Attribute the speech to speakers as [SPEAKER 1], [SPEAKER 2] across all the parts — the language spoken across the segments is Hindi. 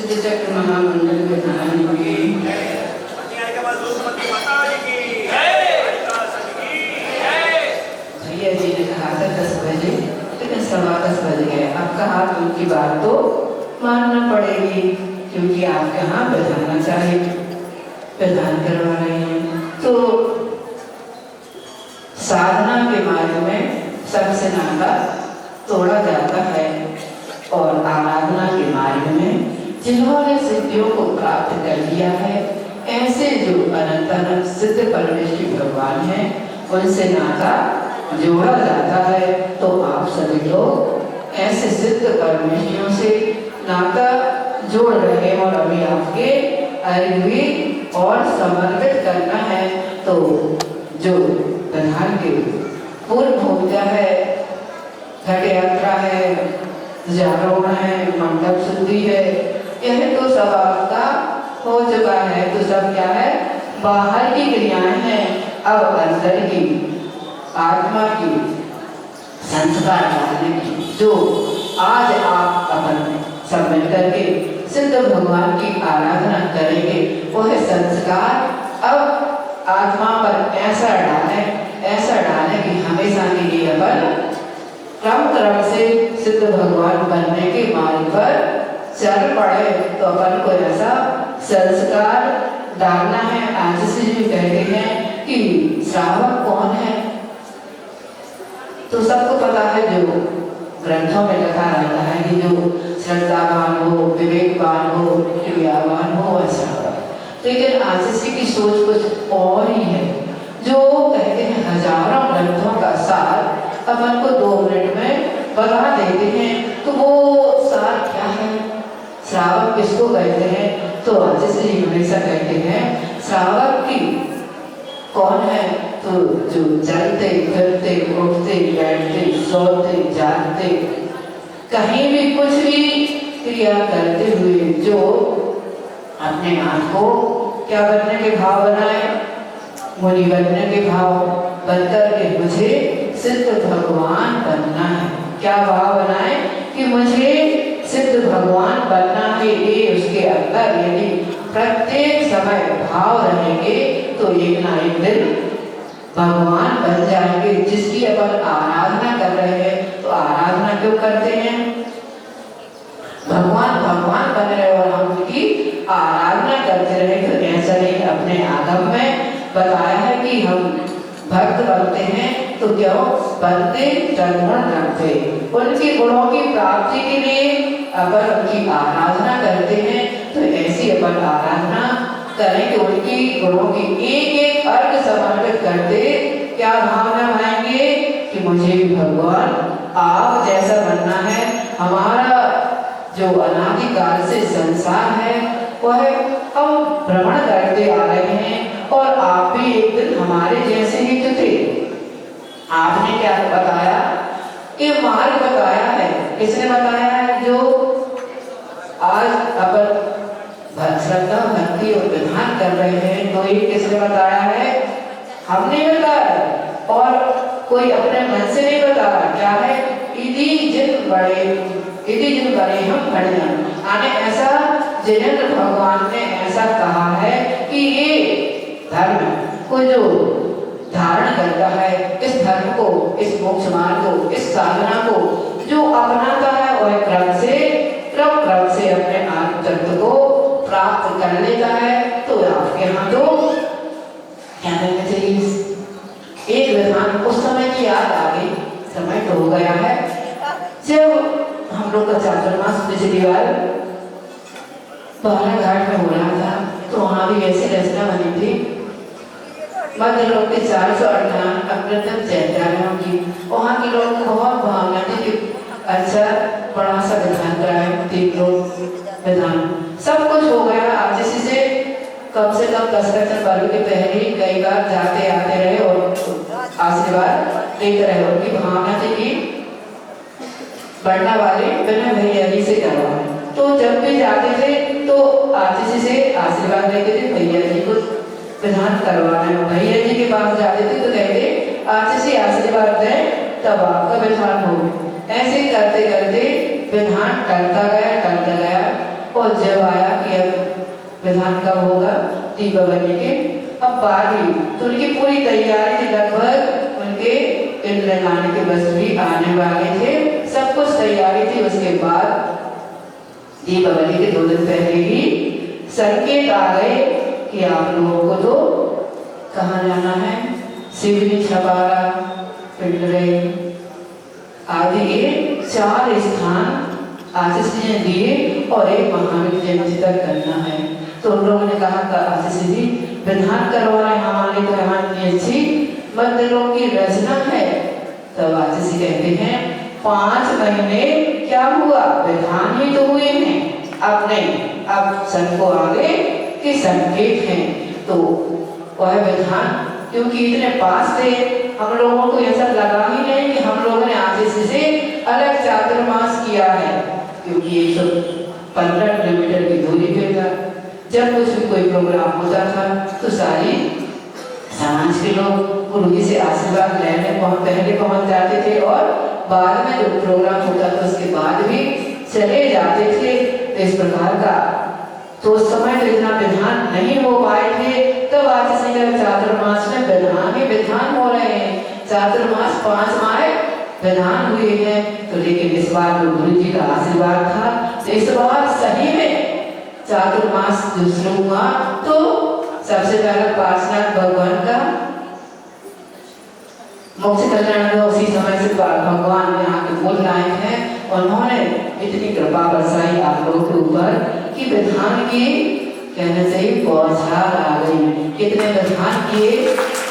[SPEAKER 1] सिद्ध चक्र महामंडल विधान की भैया जी ने कहा था 10 बजे, लेकिन 10:15 बज गए। अब कहा उनकी बात तो मानना पड़ेगी, क्योंकि आप यहाँ बजाना चाहिए, प्रदान करवा रहे हैं। तो साधना के मार्ग में सबसे नाता तोड़ा जाता है, और आराधना के मार्ग में जिन्होंने सिद्धियों को प्राप्त कर लिया है, ऐसे जो अनंत अनंत सिद्ध परमेश्वरी भगवान हैं, उनसे नाता जोड़ा जाता है। तो आप सभी लोग ऐसे सिद्ध परमेश्वरियों से नाता जोड़ रहे हैं, और अभी आपके अर्घ्य और समर्पित करना है। तो जो प्रधान के पूर्व भूमिका है, घट यात्रा है, जागरण है, मंडप शुद्धि है, यह तो सब आपका हो चुका है। तो सब क्या है? बाहर की क्रियाएं हैं। अब अंदर की आत्मा की संस्कार डालने की, जो आज आप अपन सब मिलकर के सिद्ध भगवान की आराधना करेंगे, वह संस्कार अब आत्मा पर ऐसा डालें कि हमेशा के लिए अपन क्रम से सिद्ध भगवान बनने के मार्ग पर चल पड़े। तो अपन को ऐसा संस्कार डालना है। आज से जो कहते हैं कि श्रावक कौन है, तो सबको पता है, जो ग्रंथों में लिखा रहता है कि जो श्रद्धावान हो, विवेकवान हो, क्रियावान हो, ऐसा हो। लेकिन आशीष की सोच कुछ और ही है। जो कहते हैं हजारों ग्रंथों का सार अपन को 2 मिनट में बता देते हैं, तो वो सार क्या है? श्रावक किसको कहते हैं? तो आशीष जी हमेशा कहते हैं श्रावक की कौन है? तो जो चलते फिरते उठते बैठते सोते जागते कहीं भी कुछ भी क्रिया करते हुए जो अपने आप को क्या बनने के भाव बनाए? मुनि बनने के भाव बनकर के मुझे सिद्ध भगवान बनना है। क्या भाव बनाए? कि मुझे सिद्ध भगवान बनना है। ये उसके अंदर यदि प्रत्येक समय भाव रहेंगे तो एक ना एक दिन भगवान बन जाएंगे। जिसकी अपन आराधना कर रहे हैं, तो आराधना क्यों करते हैं? भगवान बन रहे और हम उनकी आराधना करते रहे। तो ऐसा नहीं, अपने आगम में बताया है कि हम भक्त बनते हैं तो क्यों बनते? तदगुण रखते, उनके गुणों की प्राप्ति के लिए अपन उनकी आराधना करते हैं। तो ऐसी अपन आराधना करें कि उनकी गुणों की एक एक अर्घ समर्पित करते क्या भावना भाएंगे? कि मुझे भी भगवान आप जैसा बनना है। हमारा जो अनादिकाल से संसार है, वह हम भ्रमण करते आ रहे हैं, और आप भी एक दिन हमारे जैसे ही तो थे। आपने क्या बताया? कि मार्ग बताया है। किसने बताया है? जो आज अपन श्रद्धा भक्ति और विधान कर रहे हैं, तो ये किसने बताया है? हमने बताया, और कोई अपने मन से नहीं बताया। क्या है? इति जिन बड़े हम बढ़िया आने, ऐसा जिनेंद्र भगवान ने ऐसा कहा है कि ये धर्म को जो धारण करता है, इस धर्म को, इस मोक्ष मार्ग को, इस साधना को जो अपनाता है, वह क्रम से अपने आत्म तत्व को प्राप्त कर लेता है। तो आपके यहाँ तो क्या कहना चाहिए? एक विधान उस समय की याद आ गई, समय तो हो गया है, जब हम लोग का चातुर्मास पिछली बार बाला घाट में हो रहा था, तो वहाँ भी ऐसी रचना बनी थी। मध्य लोग के 458 अप्रतम चैत्यालयों की, वहाँ के लोग को बहुत भावना थी कि अच्छा बड़ा सा विधान कराए। 3 लोग विधान सब कुछ हो गया। आज इसी से कम 10 वर्ष के पहले ही कई बार जाते आते रहे और आशीर्वाद लेते रहे। उनकी भावना थी कि बढ़ना वाले बिना भैया जी से करवाए। तो जब भी जाते थे तो आशीष से आशीर्वाद लेते थे, भैया जी को विधान करवाना है। भैया जी के पास जाते थे तो कहते आशीष से आशीर्वाद दें तब आपका विधान हो। ऐसे करते करते विधान टलता गया। और जब आया कि अब विधान कब होगा दीपावली के अब बाद ही, तो उनकी पूरी तैयारी थी, लगभग उनके इंद्र लाने के बस भी आने वाले थे, सब कुछ तैयारी थी। उसके बाद दीपावली के 2 दिन पहले ही संकेत आ गए कि आप लोगों को तो कहाँ जाना है, सिवनी, छपारा, पिंडरे आदि ये 4 स्थान आशीष जी ने दिए और एक महावीर जयंती तक करना है। तो उन लोगों ने कहा कि आशीष जी विधान करवा रहे हमारे तो यहाँ इतनी अच्छी मंदिरों की रचना है। तब आशीष जी कहते हैं 5 महीने क्या हुआ, विधान ही तो हुए हैं, अब नहीं, अब सबको आगे के संकेत हैं। तो वह विधान क्योंकि इतने पास थे, हम लोगों को ऐसा लगा ही नहीं कि हम लोगों ने आशीष से अलग चातुर्मास किया है, क्योंकि 115 किलोमीटर की दूरी पे था। जब कुछ भी कोई प्रोग्राम होता था तो सारी समाज के लोग गुरु जी से आशीर्वाद लेने पहले पहुंच जाते थे और बाद में जो प्रोग्राम होता था उसके बाद भी चले जाते थे। तो इस प्रकार का तो उस समय तो इतना विधान नहीं हो पाए थे। तब आशीष जी का चातुर्मास में विधान ही विधान हो रहे हैं, चातुर्मास 5 माह विधान हुए हैं। तो लेकिन इस बार जो गुरु जी का आशीर्वाद था, तो इस बार सही में चातुर्मास जो शुरू हुआ तो सबसे पहले पार्श्वनाथ भगवान का मोक्ष कल्याण हुआ। उसी समय से भगवान यहाँ के बोल लायक हैं, उन्होंने इतनी कृपा बरसाई आप लोगों के ऊपर कि विधान की कहना चाहिए बौछार आ गई। कितने विधान किए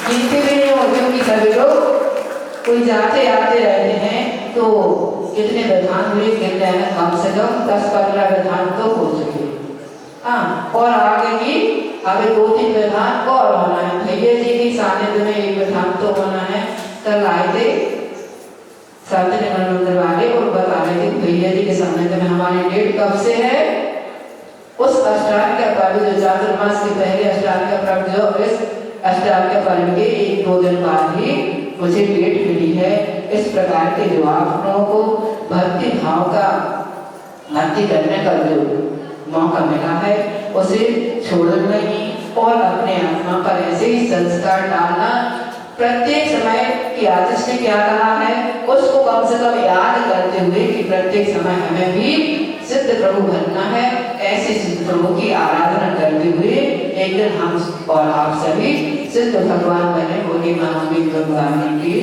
[SPEAKER 1] गिनते भी नहीं होते, क्योंकि सभी लोग कोई जाते आते रहते हैं। तो कितने विधान हुए कहते हैं, कम से कम 10-15 विधान तो हो चुके। हाँ, और आगे की अभी 2-3 विधान और होना है। भैया जी की सानिध्य में एक विधान तो होना है। कल आए थे सत्यनारायण मंदिर वाले और बता रहे थे भैया जी के सानिध्य में हमारी डेट कब से है। उस अष्टांग का पर्व जो चातुर्मास के पहले अष्टांग का पर्व जो इस अष्टांग का पर्व के 1-2 दिन बाद ही मुझे डेट मिली है। इस प्रकार के जो आप लोगों को भक्ति भाव का भक्ति करने का जो मौका मिला है उसे छोड़ना नहीं और अपने आत्मा पर ऐसे ही संस्कार डालना। प्रत्येक समय की आशीष ने क्या कहा है उसको कम से कम याद करते हुए कि प्रत्येक समय हमें भी सिद्ध प्रभु बनना है। ऐसे सिद्ध प्रभु की आराधना करते हुए एक दिन हम और आप सभी सिद्ध भगवान बने। बोले महावीर भगवान की